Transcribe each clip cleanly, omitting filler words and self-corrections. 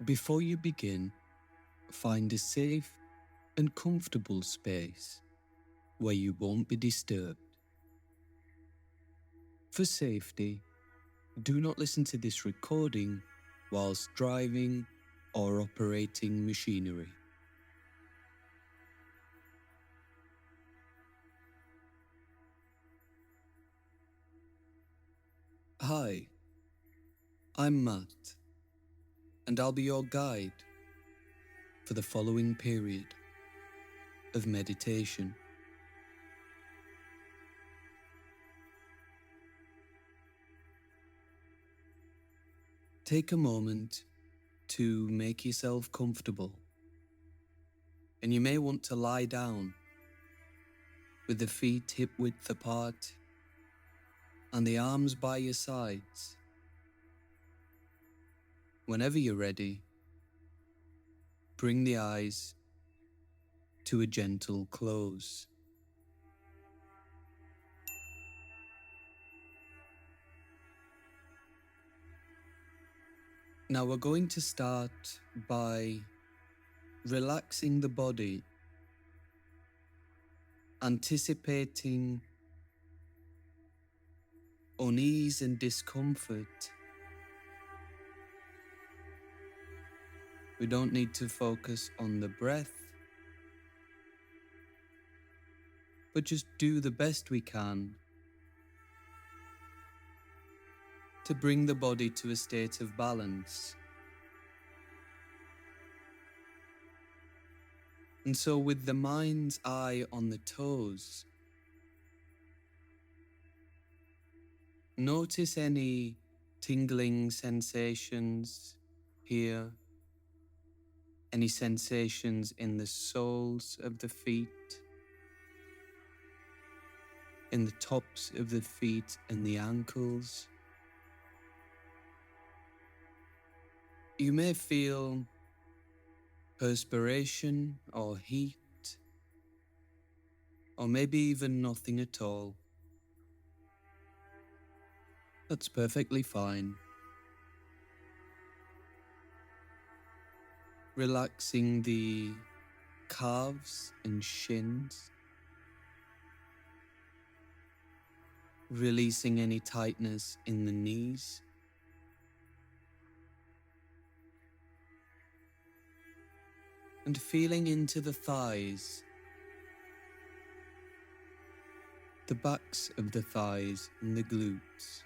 Before you begin, find a safe and comfortable space where you won't be disturbed. For safety, do not listen to this recording whilst driving or operating machinery. Hi, I'm Matt, and I'll be your guide for the following period of meditation. Take a moment to make yourself comfortable, and you may want to lie down with the feet hip-width apart and the arms by your sides. Whenever you're ready, bring the eyes to a gentle close. Now we're going to start by relaxing the body, anticipating unease and discomfort. We don't need to focus on the breath, but just do the best we can to bring the body to a state of balance. And so with the mind's eye on the toes, notice any tingling sensations here, any sensations in the soles of the feet, in the tops of the feet and the ankles. You may feel perspiration or heat, or maybe even nothing at all. That's perfectly fine. Relaxing the calves and shins, releasing any tightness in the knees. And feeling into the thighs, the backs of the thighs and the glutes.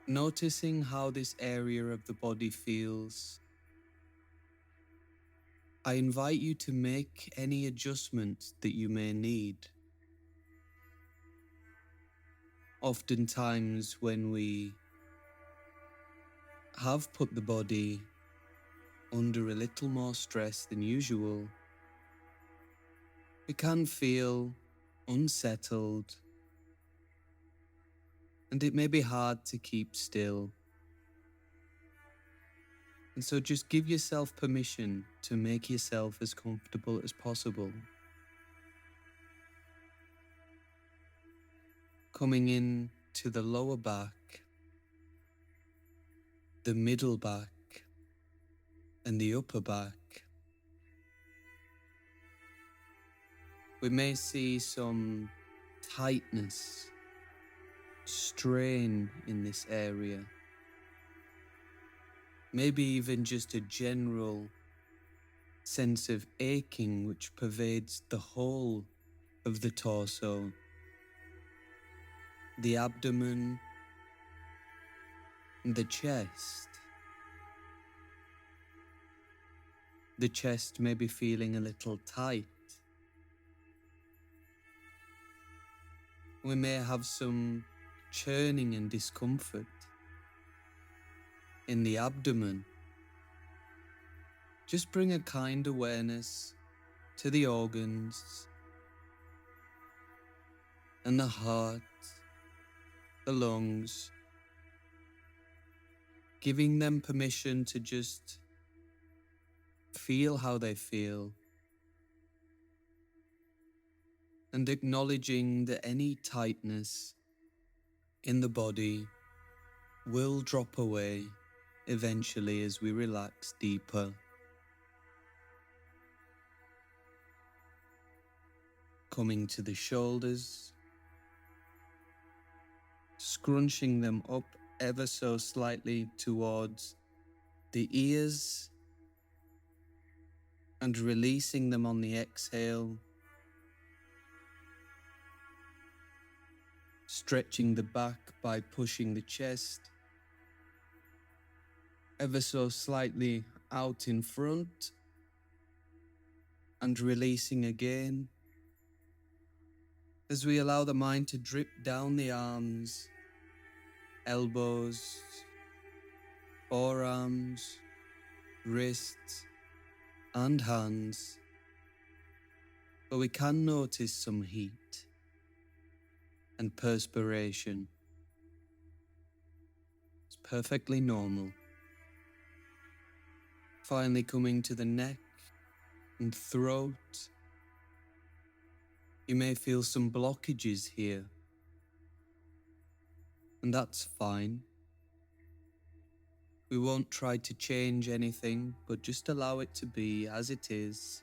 Noticing how this area of the body feels. I invite you to make any adjustments that you may need. Oftentimes when we have put the body under a little more stress than usual, we can feel unsettled, and it may be hard to keep still. And so just give yourself permission to make yourself as comfortable as possible. Coming in to the lower back, the middle back, and the upper back. We may see some tightness, strain in this area. Maybe even just a general sense of aching which pervades the whole of the torso, the abdomen, and the chest. The chest may be feeling a little tight. We may have some churning and discomfort in the abdomen. Just bring a kind awareness to the organs and the heart, the lungs, giving them permission to just feel how they feel, and acknowledging that any tightness in the body will drop away eventually as we relax deeper. Coming to the shoulders, scrunching them up ever so slightly towards the ears and releasing them on the exhale, stretching the back by pushing the chest ever so slightly out in front and releasing again as we allow the mind to drip down the arms, elbows, forearms, wrists and hands, but we can notice some heat and perspiration. It's perfectly normal. Finally coming to the neck and throat. You may feel some blockages here, and that's fine. We won't try to change anything, but just allow it to be as it is.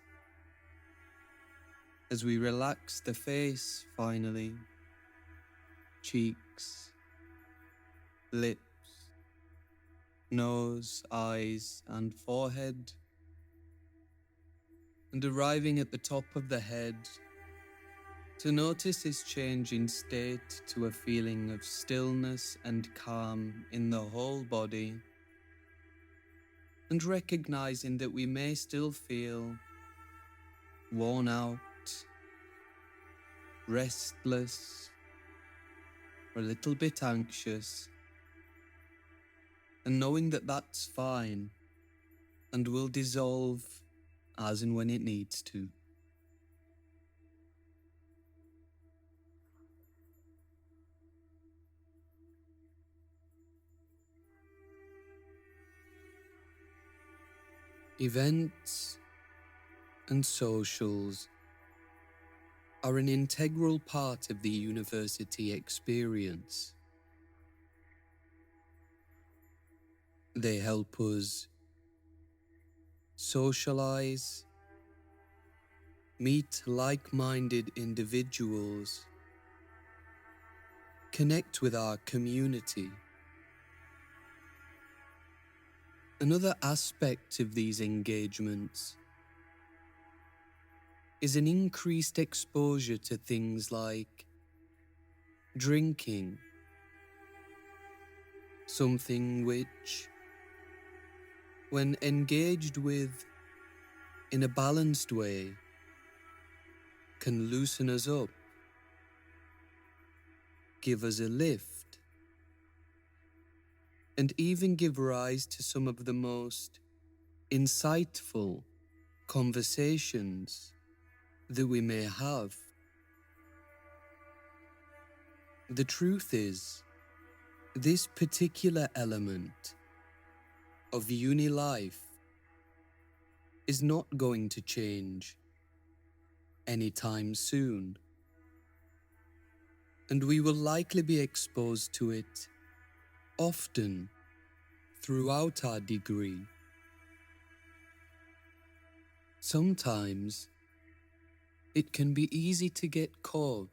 As we relax the face finally, cheeks, lips, nose, eyes, and forehead, and arriving at the top of the head, to notice this change in state to a feeling of stillness and calm in the whole body, and recognizing that we may still feel worn out, restless, or a little bit anxious, and knowing that that's fine and will dissolve as and when it needs to. Events and socials are an integral part of the university experience. They help us socialize, meet like-minded individuals, connect with our community. Another aspect of these engagements is an increased exposure to things like drinking, something which, when engaged with in a balanced way, can loosen us up, give us a lift, and even give rise to some of the most insightful conversations that we may have. The truth is, this particular element of uni life is not going to change anytime soon, and we will likely be exposed to it often throughout our degree. Sometimes it can be easy to get caught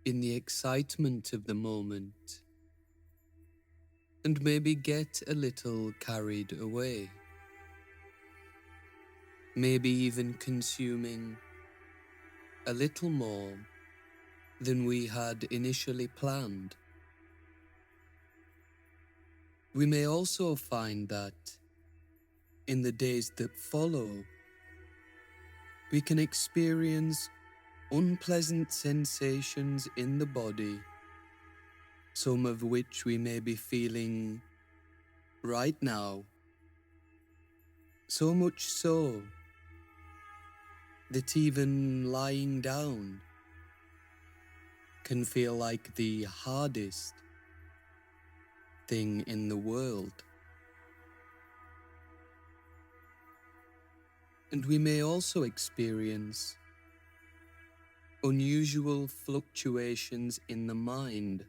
in the excitement of the moment and maybe get a little carried away, maybe even consuming a little more than we had initially planned. We may also find that in the days that follow, we can experience unpleasant sensations in the body, some of which we may be feeling right now, so much so that even lying down can feel like the hardest thing in the world. And we may also experience unusual fluctuations in the mind,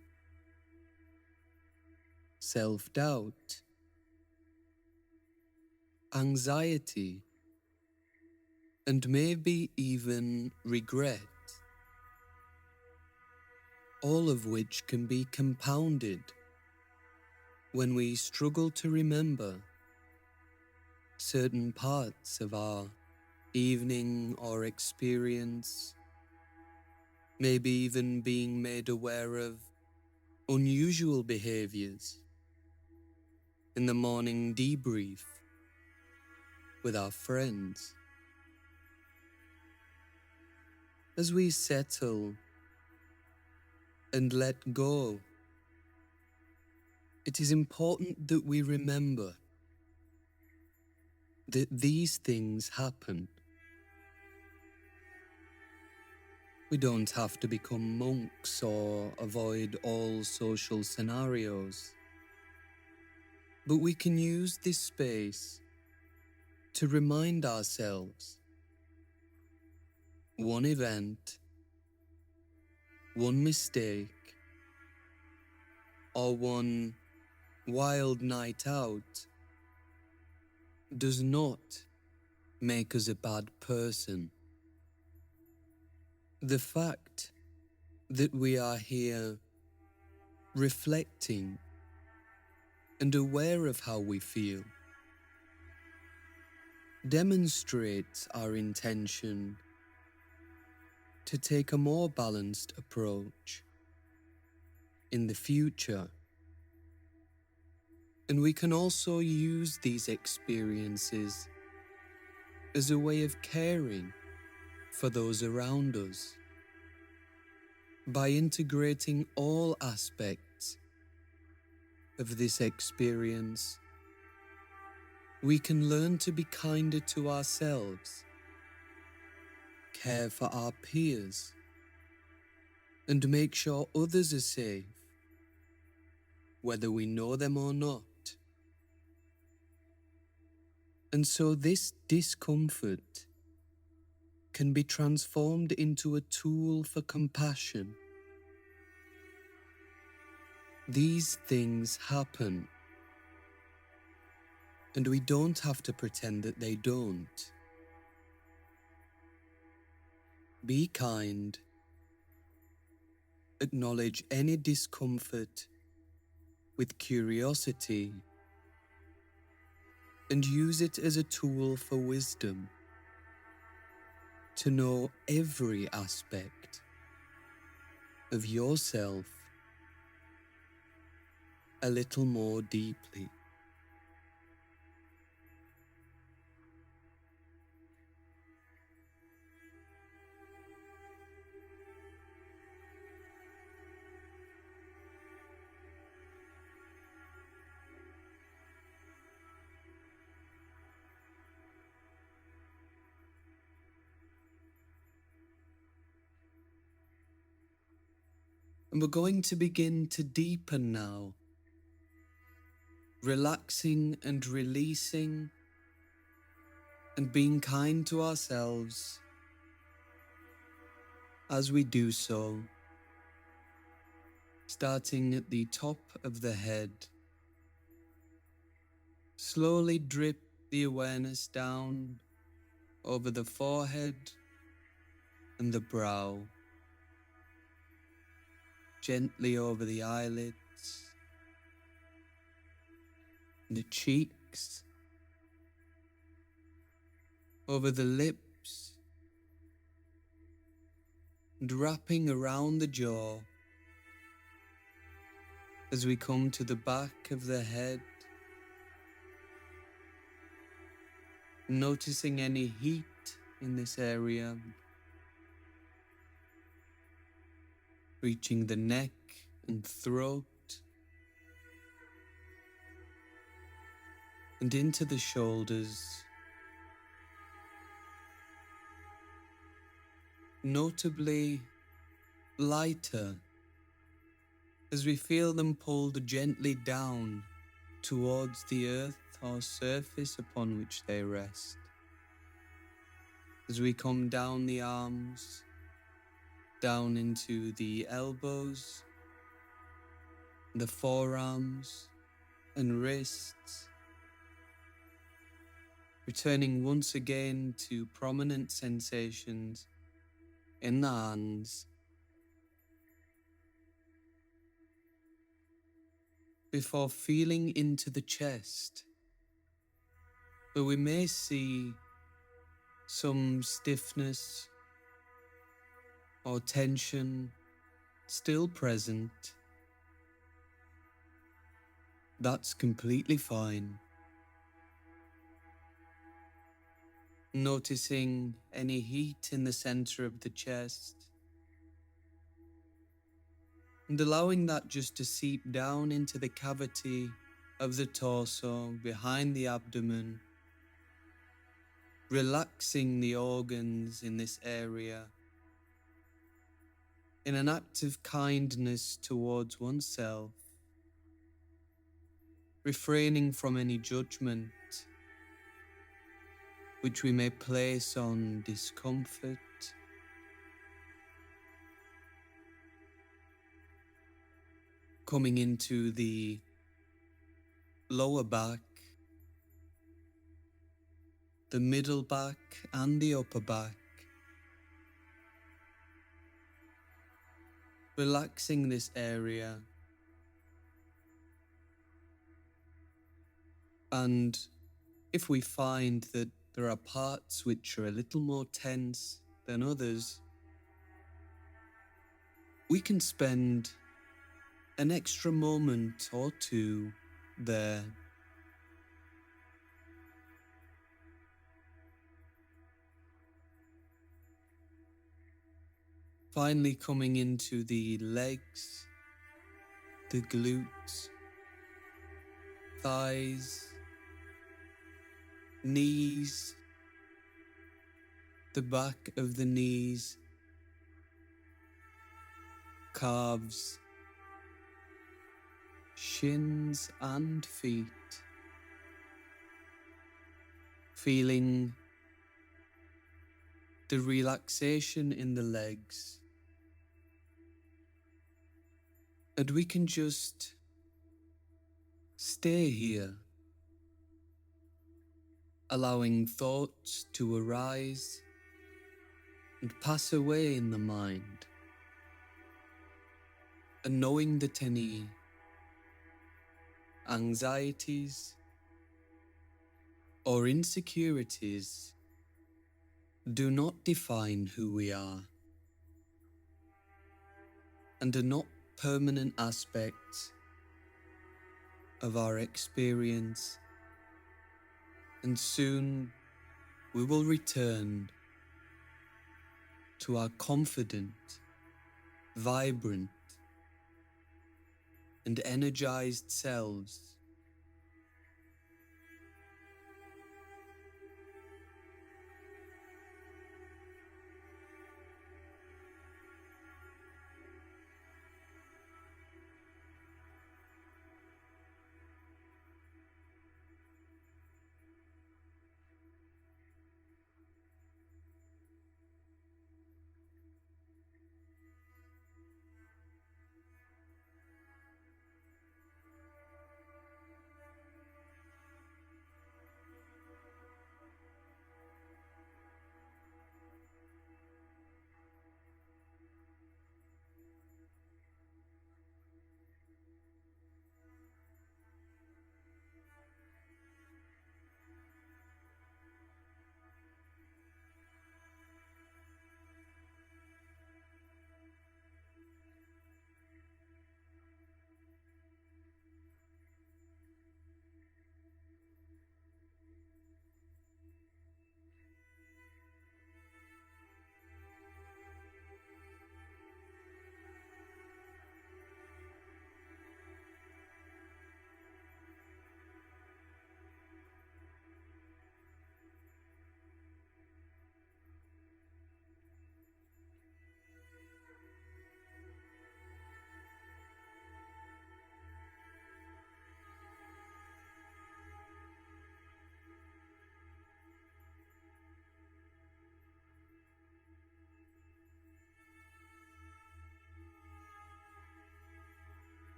self-doubt, anxiety, and maybe even regret, all of which can be compounded when we struggle to remember certain parts of our evening or experience, maybe even being made aware of unusual behaviors in the morning debrief with our friends. As we settle and let go, it is important that we remember that these things happen. We don't have to become monks or avoid all social scenarios, but we can use this space to remind ourselves one event, one mistake, or one wild night out does not make us a bad person. The fact that we are here reflecting and aware of how we feel demonstrates our intention to take a more balanced approach in the future. And we can also use these experiences as a way of caring for those around us by integrating all aspects of this experience. We can learn to be kinder to ourselves, care for our peers, and make sure others are safe, whether we know them or not. And so this discomfort can be transformed into a tool for compassion. These things happen, and we don't have to pretend that they don't. Be kind. Acknowledge any discomfort with curiosity and use it as a tool for wisdom, to know every aspect of yourself a little more deeply. And we're going to begin to deepen now, relaxing and releasing and being kind to ourselves as we do so, starting at the top of the head. Slowly drip the awareness down over the forehead and the brow, gently over the eyelids, the cheeks, over the lips, and wrapping around the jaw as we come to the back of the head, noticing any heat in this area, reaching the neck and throat, and into the shoulders, notably lighter as we feel them pulled gently down towards the earth or surface upon which they rest. As we come down the arms, down into the elbows, the forearms and wrists, returning once again to prominent sensations in the hands, before feeling into the chest, where we may see some stiffness or tension still present. That's completely fine. Noticing any heat in the center of the chest, and allowing that just to seep down into the cavity of the torso behind the abdomen, relaxing the organs in this area in an act of kindness towards oneself, refraining from any judgment which we may place on discomfort, coming into the lower back, the middle back and the upper back, relaxing this area, and if we find that there are parts which are a little more tense than others, we can spend an extra moment or two there. Finally coming into the legs, the glutes, thighs, knees, the back of the knees, calves, shins and feet, feeling the relaxation in the legs. And we can just stay here, allowing thoughts to arise and pass away in the mind, and knowing that any anxieties or insecurities do not define who we are and are not permanent aspects of our experience, and soon we will return to our confident, vibrant, and energized selves.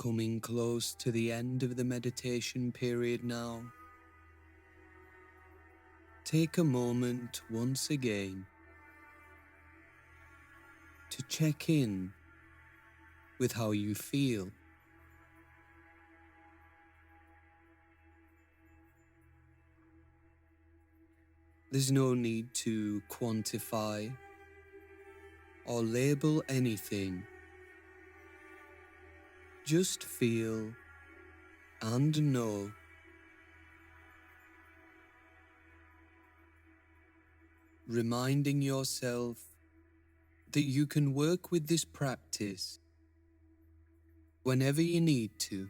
coming close to the end of the meditation period now. Take a moment once again to check in with how you feel. There's no need to quantify or label anything. Just feel and know. Reminding yourself that you can work with this practice whenever you need to.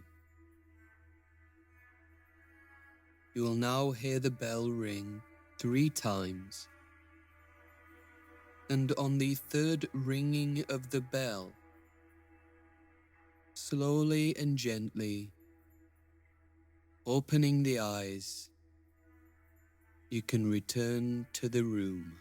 You will now hear the bell ring 3 times, and on the third ringing of the bell, slowly and gently opening the eyes, you can return to the room.